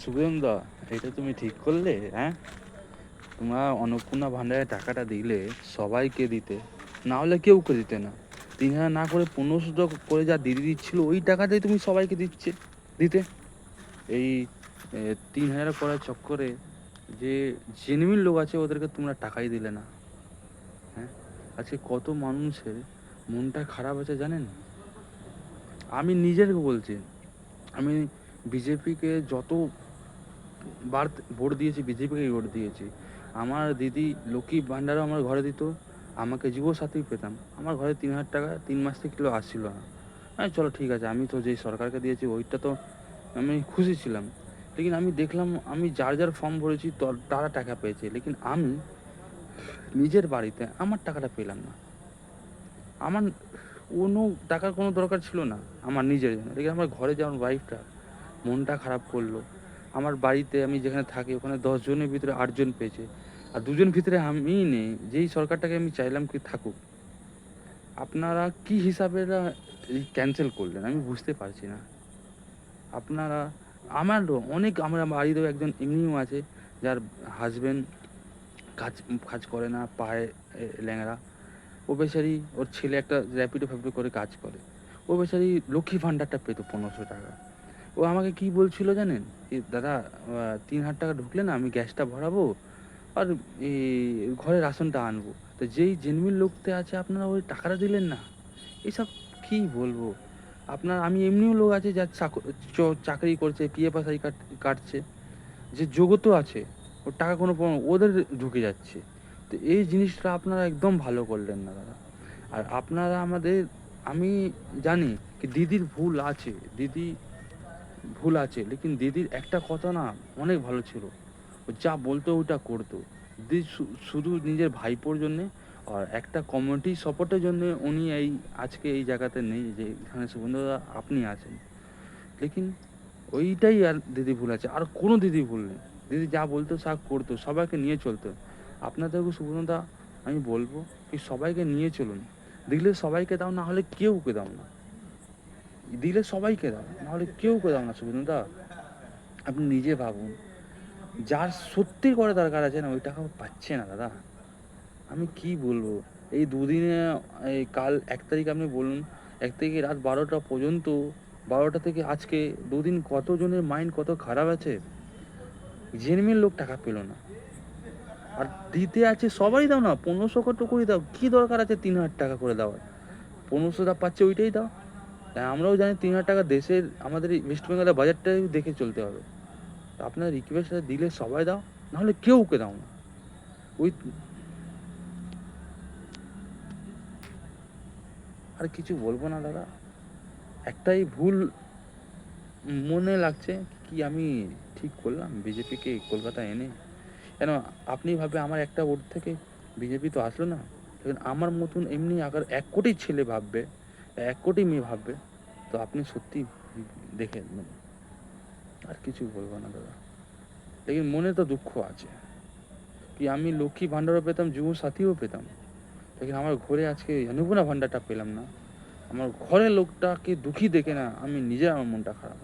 শুভেন্দা, এটা তুমি ঠিক করলে? হ্যাঁ, তোমরা অন্নপূর্ণা ভাণ্ডারে টাকাটা দিলে সবাইকে দিতে, না হলে কেউকে দিতে না। 3,000 না করে 1500 করে যা দিদি দিচ্ছিল ওই টাকাতেই তুমি সবাইকে দিতে। এই 3,000 করার চক্করে যে জেনুইন লোক আছে ওদেরকে তোমরা টাকাই দিলে না। হ্যাঁ, আজকে কত মানুষের মনটা খারাপ আছে জানেন? আমি নিজের বলছি, আমি বিজেপিকে যত বার ভোট দিয়েছি, বিজেপিকেই ভোট দিয়েছি। আমার দিদি লক্ষ্মী ভাণ্ডারও আমার ঘরে দিত, আমাকে যুবসাথী পেতাম। আমার ঘরে 3,000 টাকা 3 মাস থেকে কিলো আসছিল না। হ্যাঁ চলো ঠিক আছে, আমি তো যেই সরকারকে দিয়েছি ওইটা তো আমি খুশি ছিলাম। লেকিন আমি দেখলাম আমি যার যার ফর্ম ভরেছি তারা টাকা পেয়েছে, লেকিন আমি নিজের বাড়িতে আমার টাকাটা পেলাম না। আমার কোনো টাকার কোনো দরকার ছিল না আমার নিজের জন্য, লেকিন আমার ঘরে যে আমার ওয়াইফটা মনটা খারাপ করলো। আমার বাড়িতে আমি যেখানে থাকি ওখানে 10 জনের ভিতরে 8 জন পেয়েছে, আর 2 জন ভিতরে আমিই নেই, যেই সরকারটাকে আমি চাইলাম কি থাকুক। আপনারা কি হিসাবে ক্যান্সেল করলেন আমি বুঝতে পারছি না। আপনারা আমারও অনেক, আমার বাড়িতেও একজন এমনিও আছে যার হাজবেন্ড কাজ কাজ করে না, পায়ে ল্যাংড়া। ও বেচারি, ওর ছেলে একটা র্যাপিডো ফ্যাপিডো করে কাজ করে। ও বেচারি লক্ষ্মী ভাণ্ডারটা পেতো 1500 টাকা। ও আমাকে কি বলছিল জানেন? দাদা 3,000 টাকা ঢুকলে না আমি গ্যাসটা ভরাবো আর এই ঘরে রাশনটা আনবো। তো যেই জেনুইন লোকতে আছে আপনারা ওই টাকাটা দিলেন না। এইসব কি বলবো আপনার, আমি এমনিও লোক আছে যার চাকরি করছে, পিএফ কাটছে, যে যোগ্যতা আছে, ওর টাকা কোনো ওদের ঢুকে যাচ্ছে। তো এই জিনিসটা আপনারা একদম ভালো করলেন না দাদা। আর আপনারা আমাদের, আমি জানি কি দিদির ভুল আছে, দিদি ভুল আছে, লেকিন দিদির একটা কথা না অনেক ভালো ছিল। ও যা বলতো ওটা করতো। দিদি শুধু নিজের ভাইপোর জন্যে আর একটা কমিউনিটি সাপোর্টের জন্য উনি এই আজকে এই জায়গাতে নেই, যে এখানে শুভেন্দুদা আপনি আছেন। লেকিন ওইটাই আর দিদি ভুল আছে, আর কোনো দিদি ভুল নেই। দিদি যা বলতো সব করতো, সবাইকে নিয়ে চলতো। আপনাদেরকে শুভেন্দুদা আমি বলবো কি সবাইকে নিয়ে চলুন। দিলে সবাইকে দাও, না হলে কেউকে দাও না। দিলে সবাইকে দাও, নাহলে কেউকে দাও না শুভেন্দুদা। আপনি নিজে ভাবুন, যার সত্যি করে দরকার আছে না ওই টাকা পাচ্ছে না দাদা। আমি কি বলবো, এই দুদিনে, এই কাল 1 তারিখ আপনি বলুন, 1 তারিখে রাত 12টা পর্যন্ত, 12টা থেকে আজকে 2 দিন কতজনের মাইন্ড কত খারাপ আছে। জেনুইন লোক টাকা পেল না, আর দিতে আছে সবাই দাও না, 1500 কত করে দাও, কি দরকার আছে 3,000 টাকা করে দেওয়ার? 1500 যা পাচ্ছে ওইটাই দাও। তাই আমরাও জানি 3,000 টাকা দেশের, আমাদের ওয়েস্ট বেঙ্গলের বাজারটাই দেখে চলতে হবে। আপনার রিকোয়েস্ট দিলে সবাই দাও, নাহলে কেউকে দাও না। ওই আর কিছু বলবো না দাদা। একটাই ভুল মনে লাগছে কি আমি ঠিক করলাম বিজেপিকে কলকাতা এনে। কেন আপনি ভাবে আমার একটা ভোট থেকে বিজেপি তো আসলো না, দেখুন আমার মতন এমনি আবার 1 কোটি ছেলে ভাববে, 1 কোটি মেয়ে ভাববে, তো আপনি সত্যি দেখে নেবেন। আর কিছু বলবো না দাদা, লেকিন মনে তো দুঃখ আছে কি আমি লক্ষ্মী ভাণ্ডারও পেতাম, যুব সাথীও পেতাম, লেকিন আমার ঘরে আজকে অন্নপূর্ণা ভাণ্ডারটা পেলাম না। আমার ঘরের লোকটাকে দুঃখী দেখে না আমি নিজে, আমার মনটা খারাপ।